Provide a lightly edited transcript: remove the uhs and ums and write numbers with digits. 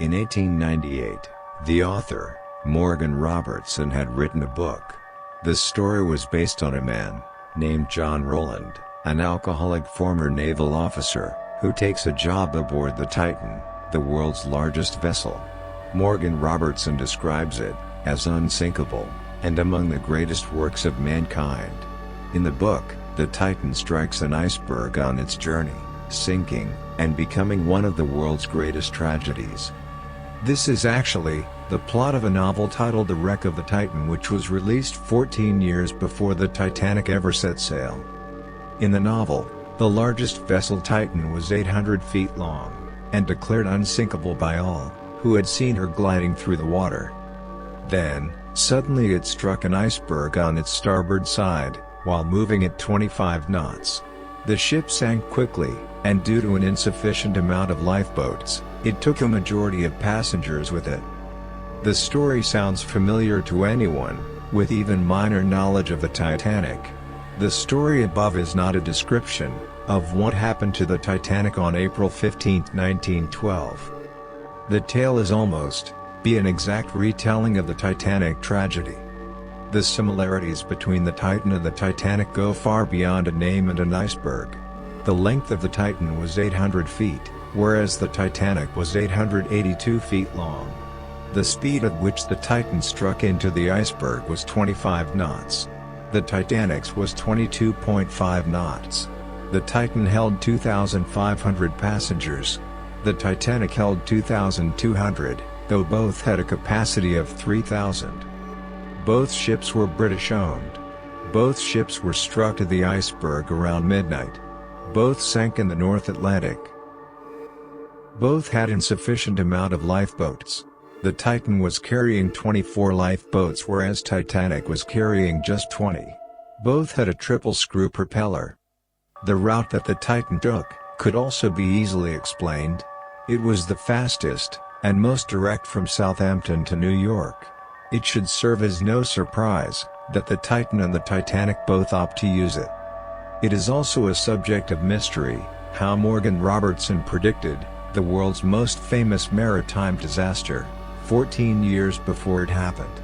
In 1898, the author, Morgan Robertson, had written a book. The story was based on a man named John Rowland, an alcoholic former naval officer, who takes a job aboard the Titan, the world's largest vessel. Morgan Robertson describes it as unsinkable, and among the greatest works of mankind. In the book, the Titan strikes an iceberg on its journey, sinking, and becoming one of the world's greatest tragedies. This is actually the plot of a novel titled The Wreck of the Titan, which was released 14 years before the Titanic ever set sail. In the novel, the largest vessel, Titan, was 800 feet long, and declared unsinkable by all who had seen her gliding through the water. Then, suddenly it struck an iceberg on its starboard side, while moving at 25 knots. The ship sank quickly, and due to an insufficient amount of lifeboats, it took a majority of passengers with it. The story sounds familiar to anyone with even minor knowledge of the Titanic. The story above is not a description of what happened to the Titanic on April 15, 1912. The tale is almost an exact retelling of the Titanic tragedy. The similarities between the Titan and the Titanic go far beyond a name and an iceberg. The length of the Titan was 800 feet, whereas the Titanic was 882 feet long. The speed at which the Titan struck into the iceberg was 25 knots. The Titanic's was 22.5 knots. The Titan held 2,500 passengers. The Titanic held 2,200, though both had a capacity of 3,000. Both ships were British-owned. Both ships were struck to the iceberg around midnight. Both sank in the North Atlantic. Both had insufficient amount of lifeboats. The Titan was carrying 24 lifeboats, whereas Titanic was carrying just 20. Both had a triple-screw propeller. The route that the Titan took could also be easily explained. It was the fastest and most direct from Southampton to New York. It should serve as no surprise that the Titan and the Titanic both opt to use it. It is also a subject of mystery how Morgan Robertson predicted the world's most famous maritime disaster 14 years before it happened.